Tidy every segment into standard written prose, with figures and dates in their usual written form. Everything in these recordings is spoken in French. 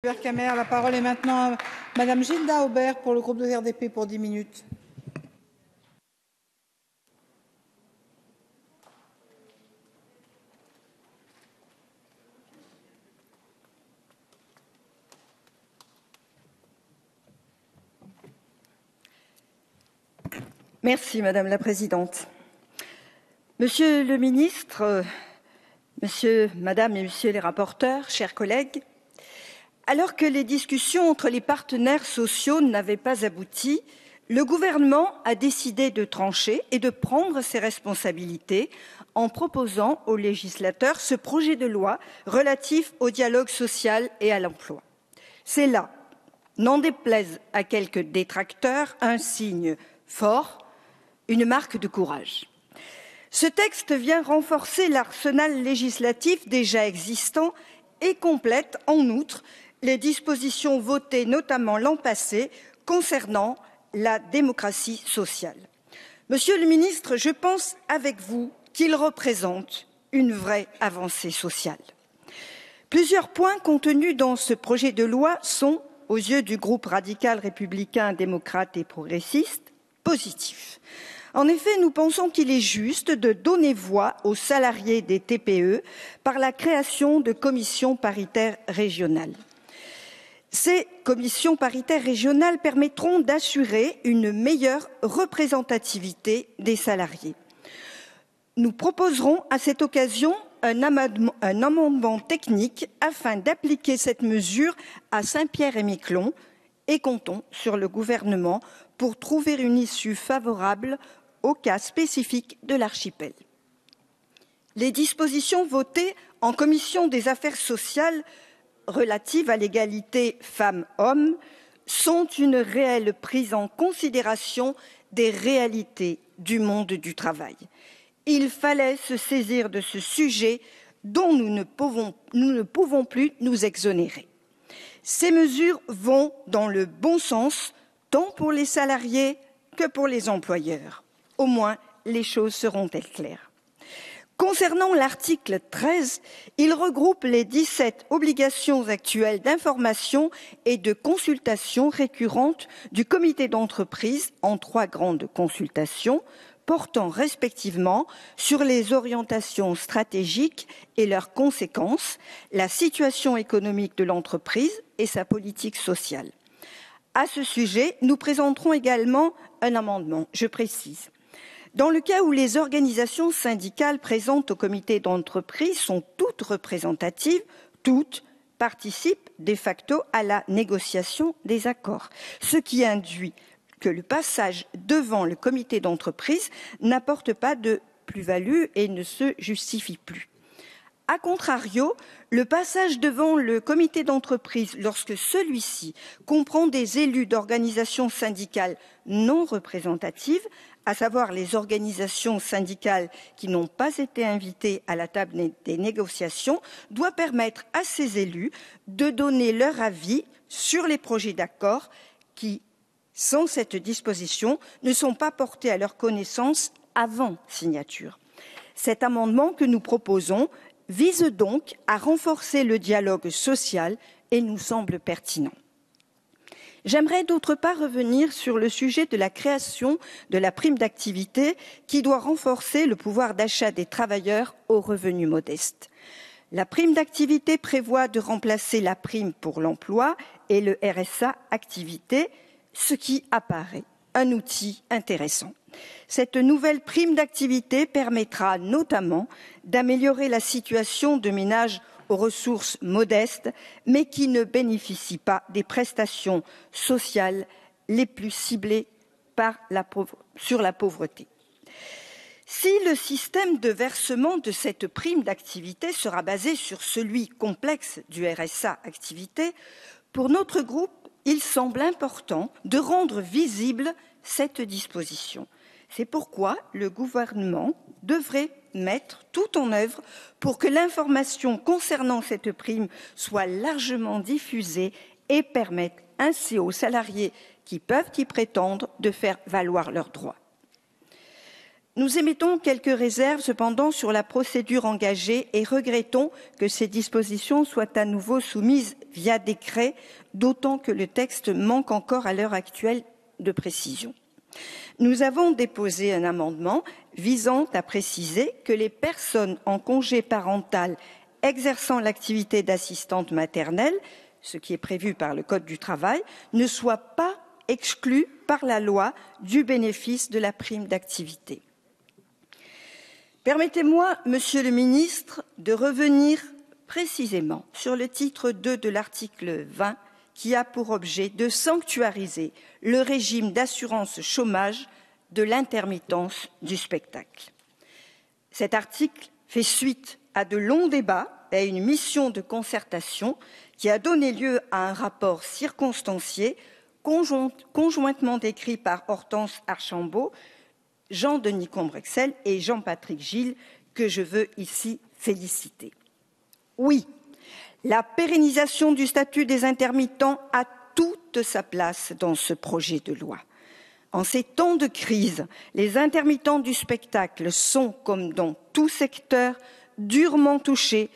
Camer. La parole est maintenant à Madame Gilda Aubert pour le groupe de RDP pour 10 minutes. Merci Madame la Présidente. Monsieur le Ministre, Madame et Monsieur les rapporteurs, chers collègues, alors que les discussions entre les partenaires sociaux n'avaient pas abouti, le gouvernement a décidé de trancher et de prendre ses responsabilités en proposant aux législateurs ce projet de loi relatif au dialogue social et à l'emploi. C'est là, n'en déplaise à quelques détracteurs, un signe fort, une marque de courage. Ce texte vient renforcer l'arsenal législatif déjà existant et complète en outre les dispositions votées notamment l'an passé concernant la démocratie sociale. Monsieur le ministre, je pense avec vous qu'il représente une vraie avancée sociale. Plusieurs points contenus dans ce projet de loi sont, aux yeux du groupe radical républicain, démocrate et progressiste, positifs. En effet, nous pensons qu'il est juste de donner voix aux salariés des TPE par la création de commissions paritaires régionales. Ces commissions paritaires régionales permettront d'assurer une meilleure représentativité des salariés. Nous proposerons à cette occasion un amendement technique afin d'appliquer cette mesure à Saint-Pierre-et-Miquelon et comptons sur le gouvernement pour trouver une issue favorable au cas spécifique de l'archipel. Les dispositions votées en commission des affaires sociales relatives à l'égalité femmes-hommes sont une réelle prise en considération des réalités du monde du travail. Il fallait se saisir de ce sujet dont nous ne pouvons plus nous exonérer. Ces mesures vont dans le bon sens, tant pour les salariés que pour les employeurs. Au moins, les choses seront-elles claires. Concernant l'article 13, il regroupe les 17 obligations actuelles d'information et de consultation récurrentes du comité d'entreprise en 3 grandes consultations portant respectivement sur les orientations stratégiques et leurs conséquences, la situation économique de l'entreprise et sa politique sociale. À ce sujet, nous présenterons également un amendement, je précise. Dans le cas où les organisations syndicales présentes au comité d'entreprise sont toutes représentatives, toutes participent de facto à la négociation des accords, ce qui induit que le passage devant le comité d'entreprise n'apporte pas de plus-value et ne se justifie plus. A contrario, le passage devant le comité d'entreprise, lorsque celui-ci comprend des élus d'organisations syndicales non représentatives, à savoir les organisations syndicales qui n'ont pas été invitées à la table des négociations, doit permettre à ces élus de donner leur avis sur les projets d'accord qui, sans cette disposition, ne sont pas portés à leur connaissance avant signature. Cet amendement que nous proposons vise donc à renforcer le dialogue social et nous semble pertinent. J'aimerais d'autre part revenir sur le sujet de la création de la prime d'activité qui doit renforcer le pouvoir d'achat des travailleurs aux revenus modestes. La prime d'activité prévoit de remplacer la prime pour l'emploi et le RSA activité, ce qui apparaît un outil intéressant. Cette nouvelle prime d'activité permettra notamment d'améliorer la situation de ménages aux ressources modestes, mais qui ne bénéficient pas des prestations sociales les plus ciblées sur la pauvreté. Si le système de versement de cette prime d'activité sera basé sur celui complexe du RSA activité, pour notre groupe, il semble important de rendre visible cette disposition. C'est pourquoi le gouvernement devrait mettre tout en œuvre pour que l'information concernant cette prime soit largement diffusée et permette ainsi aux salariés qui peuvent y prétendre de faire valoir leurs droits. Nous émettons quelques réserves cependant sur la procédure engagée et regrettons que ces dispositions soient à nouveau soumises via décret, d'autant que le texte manque encore à l'heure actuelle de précision. Nous avons déposé un amendement visant à préciser que les personnes en congé parental exerçant l'activité d'assistante maternelle, ce qui est prévu par le Code du travail, ne soient pas exclues par la loi du bénéfice de la prime d'activité. Permettez-moi, Monsieur le Ministre, de revenir précisément sur le titre 2 de l'article 20 qui a pour objet de sanctuariser le régime d'assurance chômage de l'intermittence du spectacle. Cet article fait suite à de longs débats et à une mission de concertation qui a donné lieu à un rapport circonstancié conjointement décrit par Hortense Archambault, Jean-Denis Combrexel et Jean-Patrick Gille, que je veux ici féliciter. Oui, la pérennisation du statut des intermittents a toute sa place dans ce projet de loi. En ces temps de crise, les intermittents du spectacle sont, comme dans tout secteur, durement touchés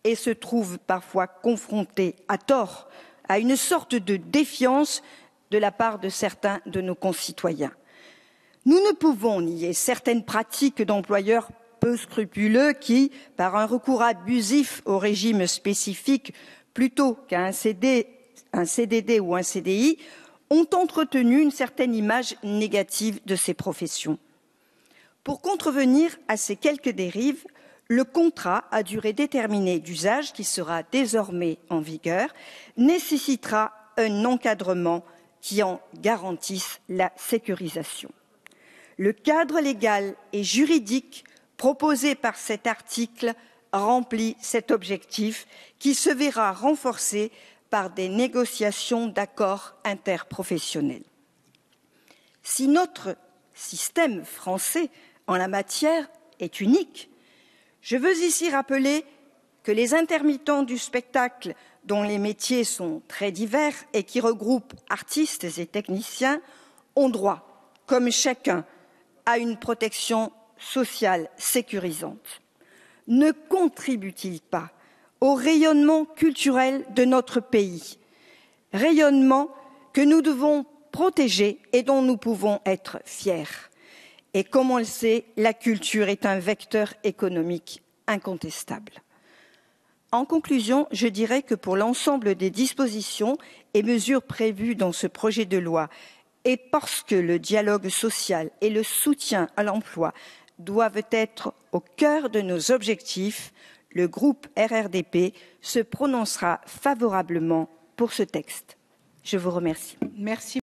et se trouvent parfois confrontés, à tort, à une sorte de défiance de la part de certains de nos concitoyens. Nous ne pouvons nier certaines pratiques d'employeurs peu scrupuleux qui, par un recours abusif au régime spécifique plutôt qu'à un CDD ou un CDI, ont entretenu une certaine image négative de ces professions. Pour contrevenir à ces quelques dérives, le contrat à durée déterminée d'usage, qui sera désormais en vigueur, nécessitera un encadrement qui en garantisse la sécurisation. Le cadre légal et juridique proposé par cet article remplit cet objectif qui se verra renforcé par des négociations d'accords interprofessionnels. Si notre système français en la matière est unique, je veux ici rappeler que les intermittents du spectacle, dont les métiers sont très divers et qui regroupent artistes et techniciens, ont droit, comme chacun, à une protection sociale sécurisante. Ne contribue-t-il pas au rayonnement culturel de notre pays, rayonnement que nous devons protéger et dont nous pouvons être fiers? Et comme on le sait, la culture est un vecteur économique incontestable. En conclusion, je dirais que pour l'ensemble des dispositions et mesures prévues dans ce projet de loi, et parce que le dialogue social et le soutien à l'emploi doivent être au cœur de nos objectifs, le groupe RRDP se prononcera favorablement pour ce texte. Je vous remercie. Merci.